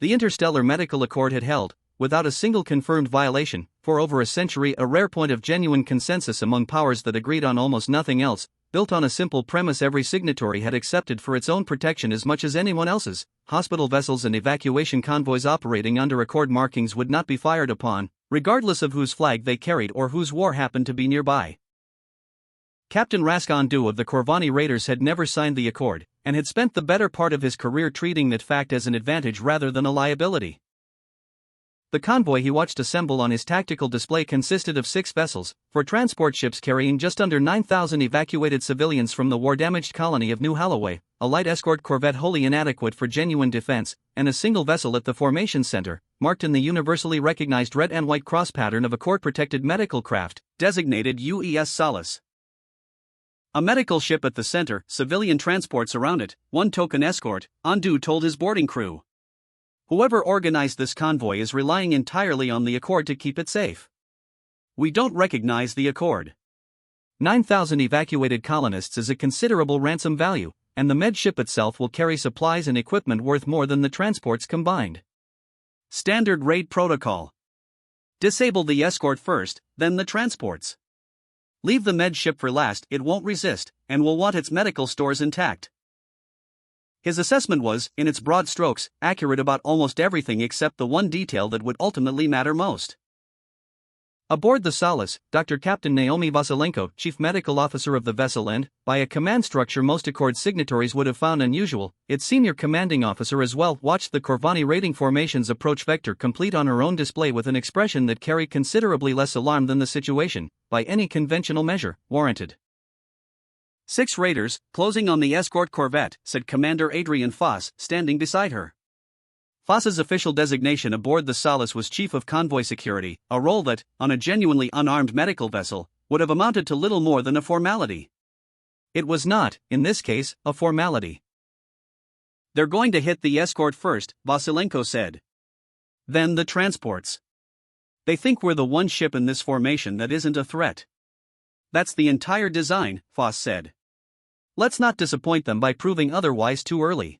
The Interstellar Medical Accord had held, without a single confirmed violation, for over a century a rare point of genuine consensus among powers that agreed on almost nothing else, built on a simple premise every signatory had accepted for its own protection as much as anyone else's: hospital vessels and evacuation convoys operating under Accord markings would not be fired upon, regardless of whose flag they carried or whose war happened to be nearby. Captain Raskondu of the Corvani raiders had never signed the Accord, and had spent the better part of his career treating that fact as an advantage rather than a liability. The convoy he watched assemble on his tactical display consisted of 6 vessels, 4 transport ships carrying just under 9,000 evacuated civilians from the war-damaged colony of New Holloway, a light escort corvette wholly inadequate for genuine defense, and a single vessel at the formation center, marked in the universally recognized red and white cross pattern of Accord-protected medical craft, designated UES Solace. A medical ship at the center, civilian transports around it, 1 token escort, Andu told his boarding crew. Whoever organized this convoy is relying entirely on the Accord to keep it safe. We don't recognize the Accord. 9,000 evacuated colonists is a considerable ransom value, and the med ship itself will carry supplies and equipment worth more than the transports combined. Standard raid protocol. Disable the escort first, then the transports. Leave the med ship for last, it won't resist, and will want its medical stores intact. His assessment was, in its broad strokes, accurate about almost everything except the one detail that would ultimately matter most. Aboard the Solace, Dr. Captain Naomi Vasilenko, chief medical officer of the vessel and, by a command structure most Accord signatories would have found unusual, its senior commanding officer as well, watched the Corvani raiding formation's approach vector complete on her own display with an expression that carried considerably less alarm than the situation, by any conventional measure, warranted. 6 raiders, closing on the escort corvette, said Commander Adrian Foss, standing beside her. Foss's official designation aboard the Solace was Chief of Convoy Security, a role that, on a genuinely unarmed medical vessel, would have amounted to little more than a formality. It was not, in this case, a formality. They're going to hit the escort first, Vasilenko said. Then the transports. They think we're the one ship in this formation that isn't a threat. That's the entire design, Foss said. Let's not disappoint them by proving otherwise too early.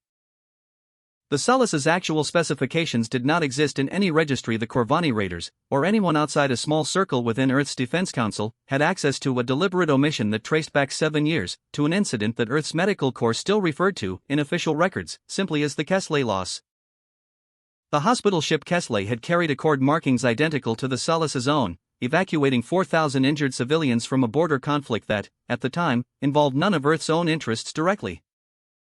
The Solace's actual specifications did not exist in any registry the Corvani raiders, or anyone outside a small circle within Earth's Defense Council, had access to. A deliberate omission that traced back 7 years, to an incident that Earth's Medical Corps still referred to, in official records, simply as the Kesley loss. The hospital ship Kesley had carried Accord markings identical to the Solace's own, evacuating 4,000 injured civilians from a border conflict that, at the time, involved none of Earth's own interests directly.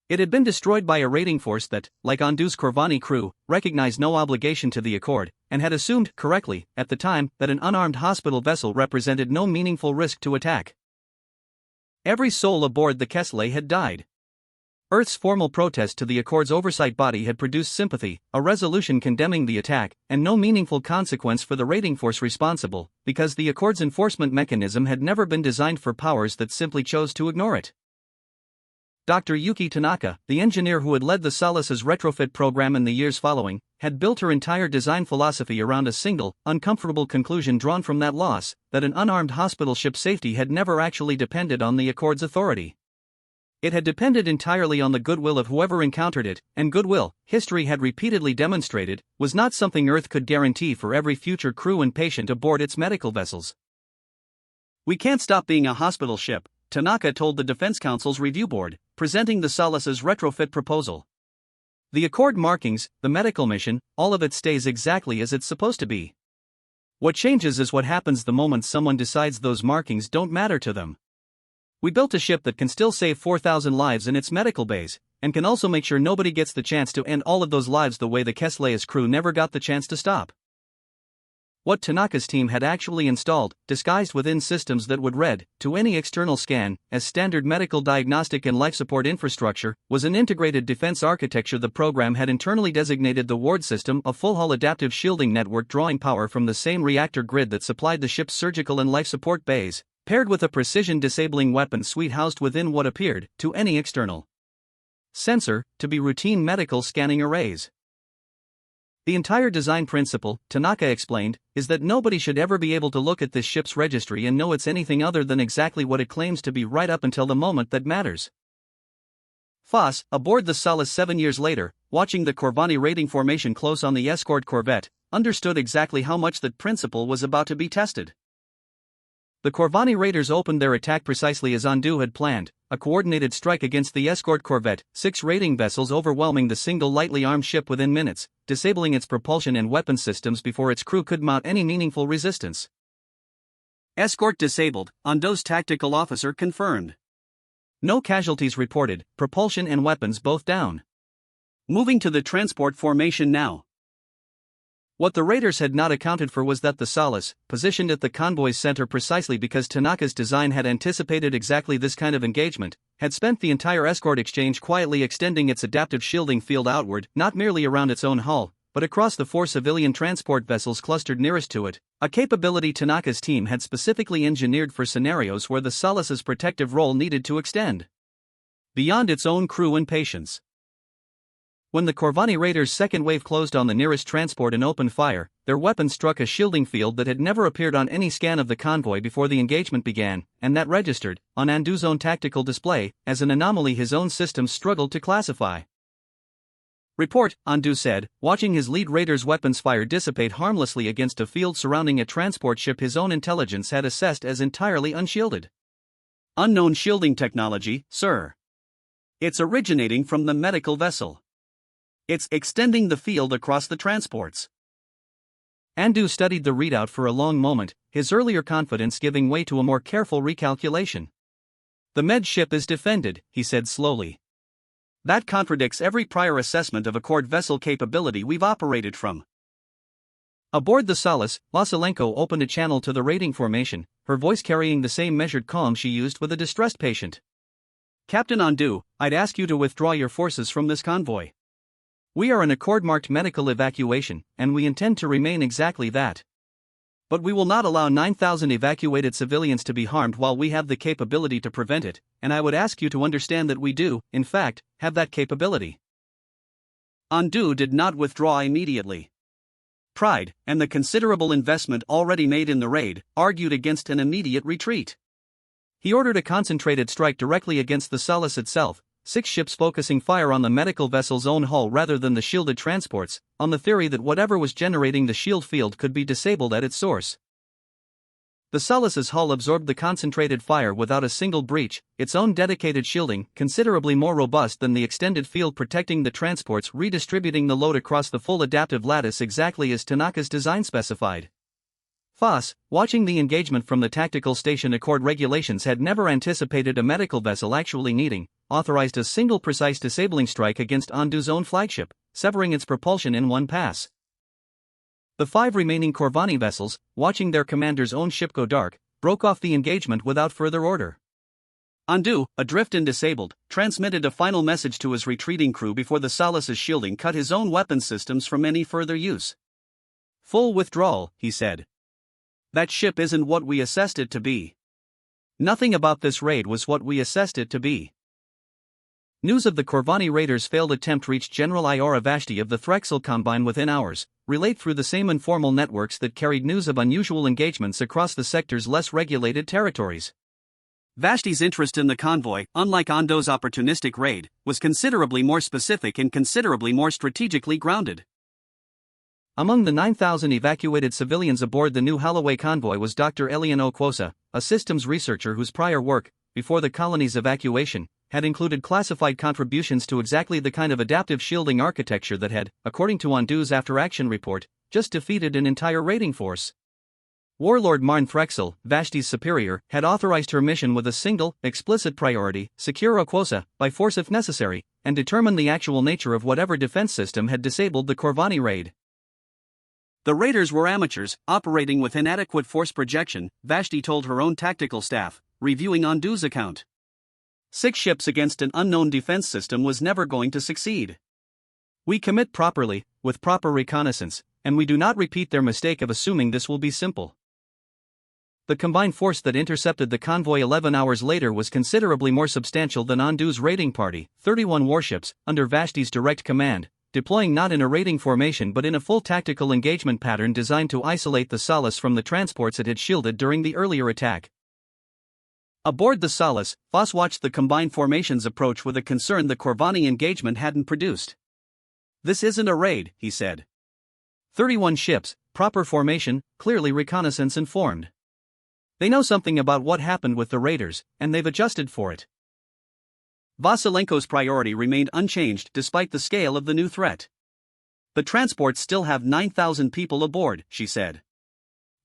It had been destroyed by a raiding force that, like Andu's Corvani crew, recognized no obligation to the Accord, and had assumed, correctly, at the time, that an unarmed hospital vessel represented no meaningful risk to attack. Every soul aboard the Kesley had died. Earth's formal protest to the Accord's oversight body had produced sympathy, a resolution condemning the attack, and no meaningful consequence for the raiding force responsible, because the Accord's enforcement mechanism had never been designed for powers that simply chose to ignore it. Dr. Yuki Tanaka, the engineer who had led the Solace's retrofit program in the years following, had built her entire design philosophy around a single, uncomfortable conclusion drawn from that loss, that an unarmed hospital ship's safety had never actually depended on the Accord's authority. It had depended entirely on the goodwill of whoever encountered it, and goodwill, history had repeatedly demonstrated, was not something Earth could guarantee for every future crew and patient aboard its medical vessels. We can't stop being a hospital ship, Tanaka told the Defense Council's review board, presenting the Solace's retrofit proposal. The Accord markings, the medical mission, all of it stays exactly as it's supposed to be. What changes is what happens the moment someone decides those markings don't matter to them. We built a ship that can still save 4,000 lives in its medical bays, and can also make sure nobody gets the chance to end all of those lives the way the Kesley's crew never got the chance to stop. What Tanaka's team had actually installed, disguised within systems that would read, to any external scan, as standard medical diagnostic and life support infrastructure, was an integrated defense architecture the program had internally designated the Ward system, a full-hull adaptive shielding network drawing power from the same reactor grid that supplied the ship's surgical and life support bays, paired with a precision-disabling weapon suite housed within what appeared, to any external sensor, to be routine medical scanning arrays. The entire design principle, Tanaka explained, is that nobody should ever be able to look at this ship's registry and know it's anything other than exactly what it claims to be right up until the moment that matters. Foss, aboard the Solace 7 years later, watching the Corvani raiding formation close on the escort corvette, understood exactly how much that principle was about to be tested. The Corvani raiders opened their attack precisely as Andu had planned, a coordinated strike against the escort corvette, 6 raiding vessels overwhelming the single lightly armed ship within minutes, disabling its propulsion and weapon systems before its crew could mount any meaningful resistance. Escort disabled, Andu's tactical officer confirmed. No casualties reported, propulsion and weapons both down. Moving to the transport formation now. What the raiders had not accounted for was that the Solace, positioned at the convoy's center precisely because Tanaka's design had anticipated exactly this kind of engagement, had spent the entire escort exchange quietly extending its adaptive shielding field outward, not merely around its own hull, but across the 4 civilian transport vessels clustered nearest to it, a capability Tanaka's team had specifically engineered for scenarios where the Solace's protective role needed to extend beyond its own crew and patience. When the Corvani raiders' second wave closed on the nearest transport and opened fire, their weapons struck a shielding field that had never appeared on any scan of the convoy before the engagement began, and that registered, on Andu's own tactical display, as an anomaly his own systems struggled to classify. Report, Andu said, watching his lead raider's weapons fire dissipate harmlessly against a field surrounding a transport ship his own intelligence had assessed as entirely unshielded. Unknown shielding technology, sir. It's originating from the medical vessel. It's extending the field across the transports. Andu studied the readout for a long moment, his earlier confidence giving way to a more careful recalculation. The med ship is defended, he said slowly. That contradicts every prior assessment of Accord vessel capability we've operated from. Aboard the Solace, Vasilenko opened a channel to the raiding formation, her voice carrying the same measured calm she used with a distressed patient. Captain Andu, I'd ask you to withdraw your forces from this convoy. We are an Accord-marked medical evacuation, and we intend to remain exactly that. But we will not allow 9,000 evacuated civilians to be harmed while we have the capability to prevent it, and I would ask you to understand that we do, in fact, have that capability. Andu did not withdraw immediately. Pride, and the considerable investment already made in the raid, argued against an immediate retreat. He ordered a concentrated strike directly against the Solace itself, 6 ships focusing fire on the medical vessel's own hull rather than the shielded transports, on the theory that whatever was generating the shield field could be disabled at its source. The Solace's hull absorbed the concentrated fire without a single breach, its own dedicated shielding, considerably more robust than the extended field protecting the transports, redistributing the load across the full adaptive lattice exactly as Tanaka's design specified. Foss, watching the engagement from the tactical station Accord regulations had never anticipated a medical vessel actually needing, authorized a single precise disabling strike against Andu's own flagship, severing its propulsion in one pass. The 5 remaining Corvani vessels, watching their commander's own ship go dark, broke off the engagement without further order. Andu, adrift and disabled, transmitted a final message to his retreating crew before the Solace's shielding cut his own weapon systems from any further use. Full withdrawal, he said. That ship isn't what we assessed it to be. Nothing about this raid was what we assessed it to be. News of the Corvani raiders' failed attempt reached General Iora Vashti of the Threxil Combine within hours, relayed through the same informal networks that carried news of unusual engagements across the sector's less regulated territories. Vashti's interest in the convoy, unlike Andu's opportunistic raid, was considerably more specific and considerably more strategically grounded. Among the 9,000 evacuated civilians aboard the new Holloway convoy was Dr. Elian Okwuosa, a systems researcher whose prior work, before the colony's evacuation, had included classified contributions to exactly the kind of adaptive shielding architecture that had, according to Andu's after-action report, just defeated an entire raiding force. Warlord Marn Threxil, Vashti's superior, had authorized her mission with a single, explicit priority: secure Okwuosa, by force if necessary, and determine the actual nature of whatever defense system had disabled the Corvani raid. The raiders were amateurs, operating with inadequate force projection, Vashti told her own tactical staff, reviewing Andu's account. 6 ships against an unknown defense system was never going to succeed. We commit properly, with proper reconnaissance, and we do not repeat their mistake of assuming this will be simple. The combined force that intercepted the convoy 11 hours later was considerably more substantial than Andu's raiding party, 31 warships, under Vashti's direct command, deploying not in a raiding formation but in a full tactical engagement pattern designed to isolate the Solace from the transports it had shielded during the earlier attack. Aboard the Solace, Voss watched the combined formations approach with a concern the Corvani engagement hadn't produced. "This isn't a raid," he said. 31 ships, proper formation, clearly reconnaissance informed. They know something about what happened with the raiders, and they've adjusted for it. Vasilenko's priority remained unchanged despite the scale of the new threat. "The transports still have 9,000 people aboard," she said.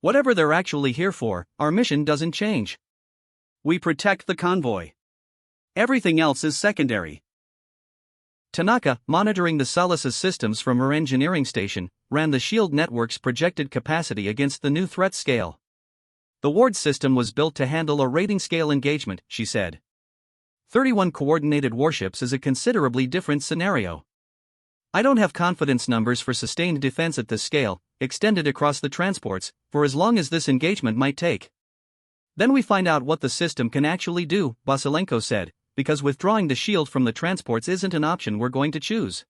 "Whatever they're actually here for, our mission doesn't change. We protect the convoy. Everything else is secondary." Tanaka, monitoring the Solace's systems from her engineering station, ran the shield network's projected capacity against the new threat scale. "The Ward system was built to handle a rating scale engagement," she said. 31 coordinated warships is a considerably different scenario. I don't have confidence numbers for sustained defense at this scale, extended across the transports, for as long as this engagement might take. Then we find out what the system can actually do, Vasilenko said, because withdrawing the shield from the transports isn't an option we're going to choose.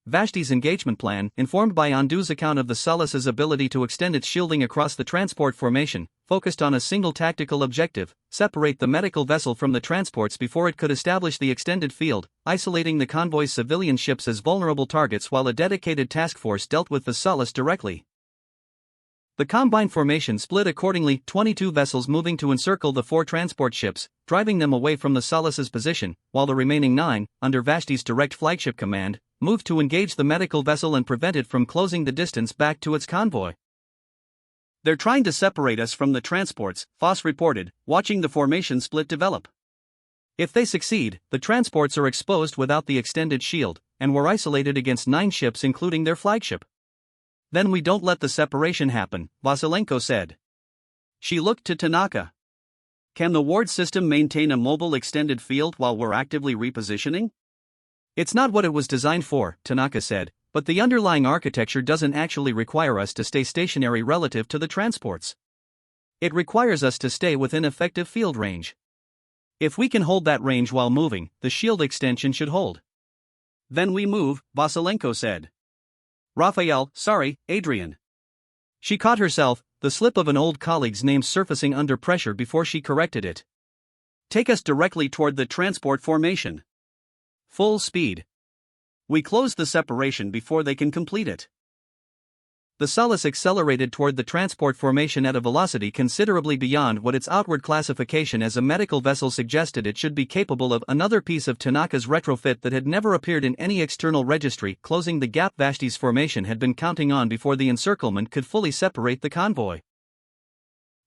Vashti's engagement plan, informed by Ondu's account of the Solace's ability to extend its shielding across the transport formation, focused on a single tactical objective: separate the medical vessel from the transports before it could establish the extended field, isolating the convoy's civilian ships as vulnerable targets while a dedicated task force dealt with the Solace directly. The combined formation split accordingly, 22 vessels moving to encircle the 4 transport ships, driving them away from the Solace's position, while the remaining 9, under Vashti's direct flagship command, moved to engage the medical vessel and prevent it from closing the distance back to its convoy. "They're trying to separate us from the transports," Voss reported, watching the formation split develop. "If they succeed, the transports are exposed without the extended shield, and we're isolated against 9 ships including their flagship. Then we don't let the separation happen," Vasilenko said. She looked to Tanaka. "Can the Ward system maintain a mobile extended field while we're actively repositioning?" "It's not what it was designed for," Tanaka said, "but the underlying architecture doesn't actually require us to stay stationary relative to the transports. It requires us to stay within effective field range. If we can hold that range while moving, the shield extension should hold." "Then we move," Vasilenko said. Adrian. She caught herself, the slip of an old colleague's name surfacing under pressure before she corrected it. "Take us directly toward the transport formation. Full speed. We close the separation before they can complete it." The Solace accelerated toward the transport formation at a velocity considerably beyond what its outward classification as a medical vessel suggested it should be capable of, another piece of Tanaka's retrofit that had never appeared in any external registry, closing the gap Vashti's formation had been counting on before the encirclement could fully separate the convoy.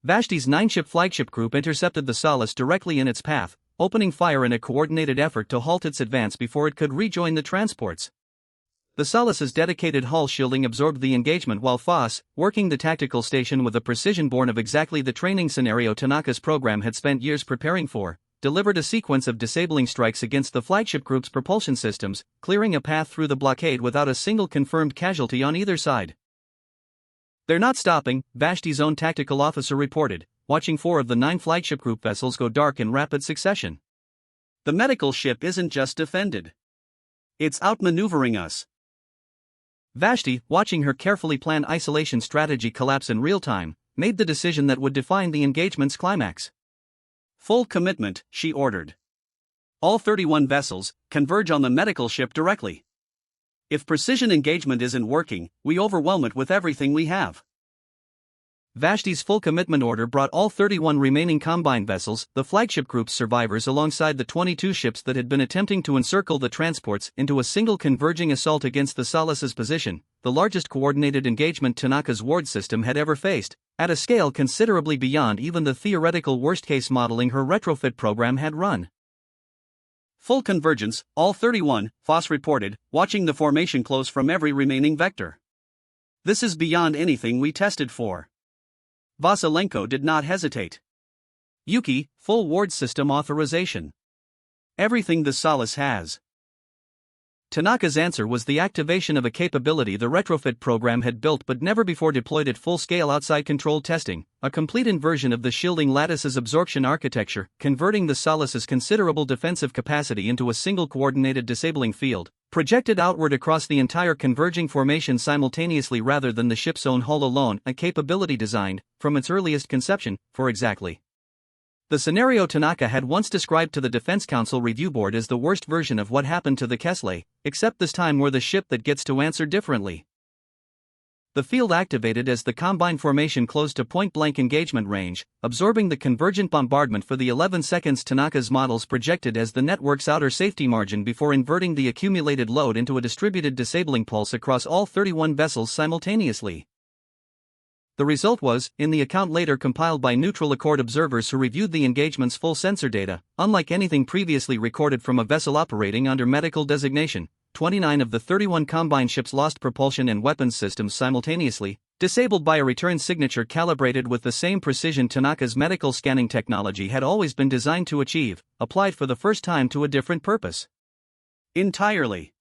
Vashti's 9-ship flagship group intercepted the Solace directly in its path, opening fire in a coordinated effort to halt its advance before it could rejoin the transports. The Solace's dedicated hull shielding absorbed the engagement while Voss, working the tactical station with a precision born of exactly the training scenario Tanaka's program had spent years preparing for, delivered a sequence of disabling strikes against the flagship group's propulsion systems, clearing a path through the blockade without a single confirmed casualty on either side. "They're not stopping," Vashti's own tactical officer reported, watching 4 of the 9 flagship group vessels go dark in rapid succession. "The medical ship isn't just defended. It's outmaneuvering us." Vashti, watching her carefully planned isolation strategy collapse in real time, made the decision that would define the engagement's climax. "Full commitment," she ordered. "All 31 vessels, converge on the medical ship directly. If precision engagement isn't working, we overwhelm it with everything we have." Vashti's full commitment order brought all 31 remaining combined vessels, the flagship group's survivors alongside the 22 ships that had been attempting to encircle the transports, into a single converging assault against the Solace's position, the largest coordinated engagement Tanaka's Ward system had ever faced, at a scale considerably beyond even the theoretical worst-case modeling her retrofit program had run. "Full convergence, all 31, Voss reported, watching the formation close from every remaining vector. "This is beyond anything we tested for." Vasilenko did not hesitate. "Yuki, full Ward system authorization. Everything the Solace has." Tanaka's answer was the activation of a capability the retrofit program had built but never before deployed at full-scale outside control testing, a complete inversion of the shielding lattice's absorption architecture, converting the Solace's considerable defensive capacity into a single coordinated disabling field, projected outward across the entire converging formation simultaneously rather than the ship's own hull alone, a capability designed, from its earliest conception, for exactly The scenario Tanaka had once described to the Defense Council Review Board as the worst version of what happened to the Kesle, except this time we're the ship that gets to answer differently. The field activated as the Combine formation closed to point-blank engagement range, absorbing the convergent bombardment for the 11 seconds Tanaka's models projected as the network's outer safety margin before inverting the accumulated load into a distributed disabling pulse across all 31 vessels simultaneously. The result was, in the account later compiled by Neutral Accord observers who reviewed the engagement's full sensor data, unlike anything previously recorded from a vessel operating under medical designation, 29 of the 31 Combine ships lost propulsion and weapons systems simultaneously, disabled by a return signature calibrated with the same precision Tanaka's medical scanning technology had always been designed to achieve, applied for the first time to a different purpose. Entirely.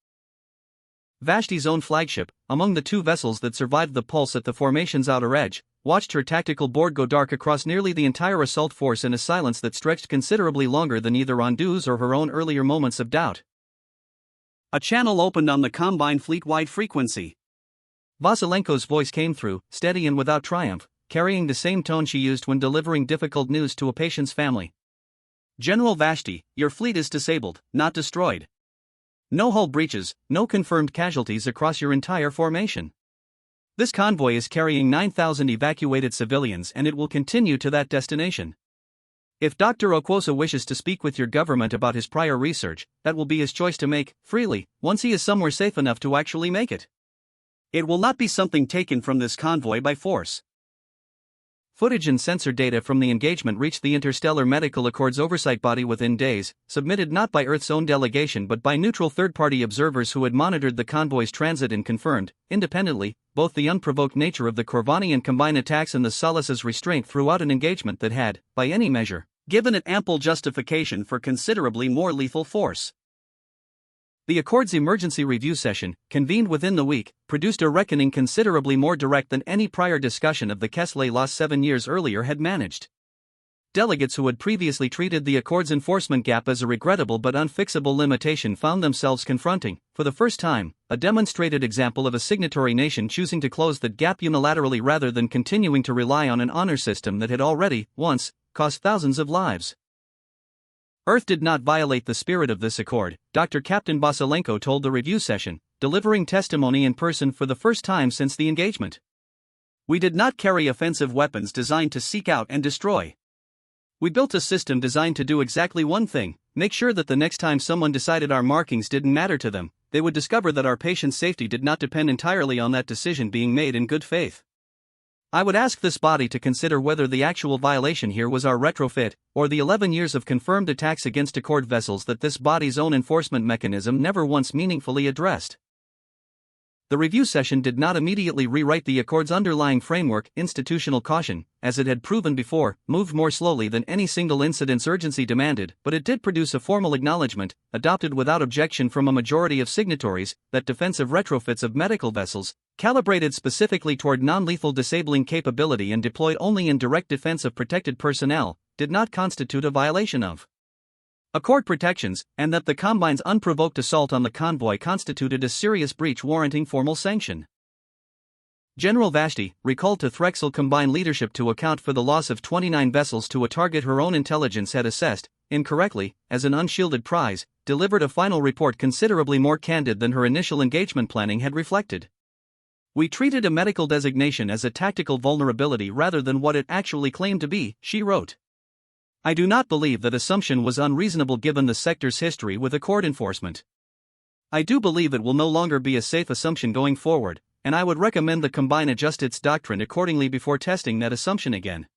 Vashti's own flagship, among the two vessels that survived the pulse at the formation's outer edge, watched her tactical board go dark across nearly the entire assault force in a silence that stretched considerably longer than either Ondu's or her own earlier moments of doubt. A channel opened on the Combine fleet-wide frequency. Vasilenko's voice came through, steady and without triumph, carrying the same tone she used when delivering difficult news to a patient's family. General Vashti, your fleet is disabled, not destroyed. No hull breaches, no confirmed casualties across your entire formation. This convoy is carrying 9,000 evacuated civilians and it will continue to that destination. If Dr. Okwuosa wishes to speak with your government about his prior research, that will be his choice to make, freely, once he is somewhere safe enough to actually make it. It will not be something taken from this convoy by force. Footage and sensor data from the engagement reached the Interstellar Medical Accord's oversight body within days, submitted not by Earth's own delegation but by neutral third-party observers who had monitored the convoy's transit and confirmed, independently, both the unprovoked nature of the Corvani and Combine attacks and the Solace's restraint throughout an engagement that had, by any measure, given it ample justification for considerably more lethal force. The Accord's emergency review session, convened within the week, produced a reckoning considerably more direct than any prior discussion of the Kesle loss 7 years earlier had managed. Delegates who had previously treated the Accord's enforcement gap as a regrettable but unfixable limitation found themselves confronting, for the first time, a demonstrated example of a signatory nation choosing to close that gap unilaterally rather than continuing to rely on an honor system that had already, once, cost thousands of lives. Earth did not violate the spirit of this accord, Dr. Captain Vasilenko told the review session, delivering testimony in person for the first time since the engagement. We did not carry offensive weapons designed to seek out and destroy. We built a system designed to do exactly one thing: make sure that the next time someone decided our markings didn't matter to them, they would discover that our patient's safety did not depend entirely on that decision being made in good faith. I would ask this body to consider whether the actual violation here was our retrofit, or the 11 years of confirmed attacks against Accord vessels that this body's own enforcement mechanism never once meaningfully addressed. The review session did not immediately rewrite the Accord's underlying framework. Institutional caution, as it had proven before, moved more slowly than any single incident's urgency demanded, but it did produce a formal acknowledgement, adopted without objection from a majority of signatories, that defensive retrofits of medical vessels, calibrated specifically toward non-lethal disabling capability and deployed only in direct defense of protected personnel, did not constitute a violation of Accord protections, and that the Combine's unprovoked assault on the convoy constituted a serious breach warranting formal sanction. General Vashti, recalled to Threxil Combine leadership to account for the loss of 29 vessels to a target her own intelligence had assessed, incorrectly, as an unshielded prize, delivered a final report considerably more candid than her initial engagement planning had reflected. We treated a medical designation as a tactical vulnerability rather than what it actually claimed to be, she wrote. I do not believe that assumption was unreasonable given the sector's history with Accord enforcement. I do believe it will no longer be a safe assumption going forward, and I would recommend the Combine adjust its doctrine accordingly before testing that assumption again.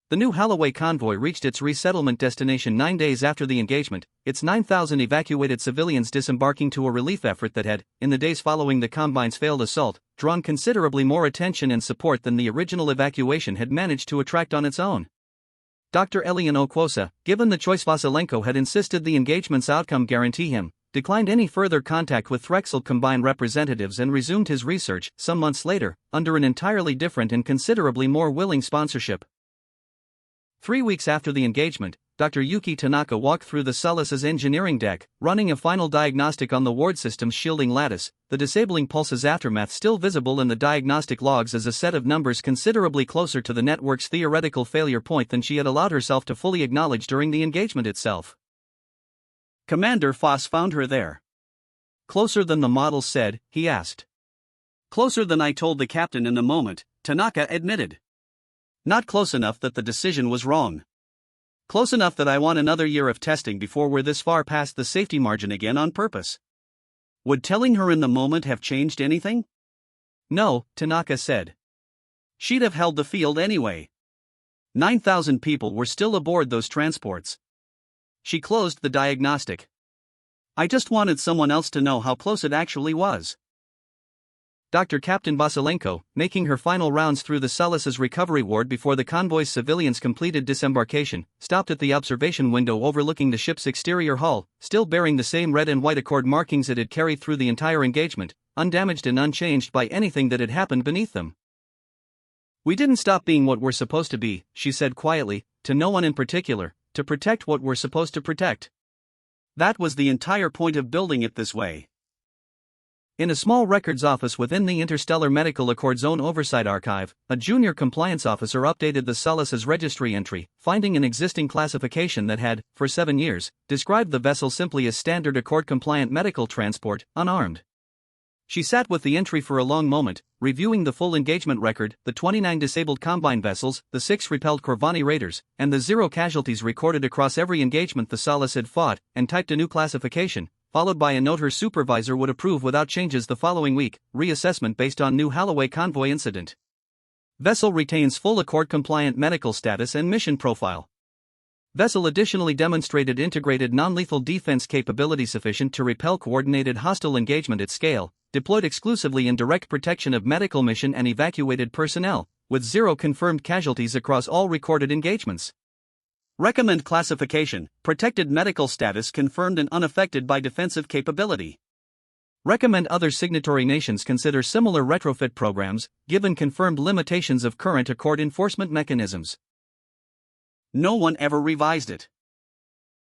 The new Holloway convoy reached its resettlement destination 9 days after the engagement, its 9,000 evacuated civilians disembarking to a relief effort that had, in the days following the Combine's failed assault, drawn considerably more attention and support than the original evacuation had managed to attract on its own. Dr. Elian Okwuosa, given the choice Vasilenko had insisted the engagement's outcome guarantee him, declined any further contact with Threxil Combine representatives and resumed his research, some months later, under an entirely different and considerably more willing sponsorship. 3 weeks after the engagement, Dr. Yuki Tanaka walked through the Solace's engineering deck, running a final diagnostic on the ward system's shielding lattice, the disabling pulse's aftermath still visible in the diagnostic logs as a set of numbers considerably closer to the network's theoretical failure point than she had allowed herself to fully acknowledge during the engagement itself. Commander Foss found her there. Closer than the model said, he asked. Closer than I told the captain in the moment, Tanaka admitted. Not close enough that the decision was wrong. Close enough that I want another year of testing before we're this far past the safety margin again on purpose. Would telling her in the moment have changed anything? No, Tanaka said. She'd have held the field anyway. 9,000 people were still aboard those transports. She closed the diagnostic. I just wanted someone else to know how close it actually was. Dr. Captain Vasilenko, making her final rounds through the Solace's recovery ward before the convoy's civilians completed disembarkation, stopped at the observation window overlooking the ship's exterior hull, still bearing the same red and white Accord markings it had carried through the entire engagement, undamaged and unchanged by anything that had happened beneath them. We didn't stop being what we're supposed to be, she said quietly, to no one in particular, to protect what we're supposed to protect. That was the entire point of building it this way. In a small records office within the Interstellar Medical Accord Zone Oversight Archive, a junior compliance officer updated the Solace's registry entry, finding an existing classification that had, for 7 years, described the vessel simply as standard Accord-compliant medical transport, unarmed. She sat with the entry for a long moment, reviewing the full engagement record, the 29 disabled combine vessels, the 6 repelled Corvani raiders, and the 0 casualties recorded across every engagement the Solace had fought, and typed a new classification, followed by a note her supervisor would approve without changes the following week, reassessment based on new Holloway convoy incident. Vessel retains full Accord-compliant medical status and mission profile. Vessel additionally demonstrated integrated non-lethal defense capability sufficient to repel coordinated hostile engagement at scale, deployed exclusively in direct protection of medical mission and evacuated personnel, with 0 confirmed casualties across all recorded engagements. Recommend classification, protected medical status confirmed and unaffected by defensive capability. Recommend other signatory nations consider similar retrofit programs, given confirmed limitations of current Accord enforcement mechanisms. No one ever revised it.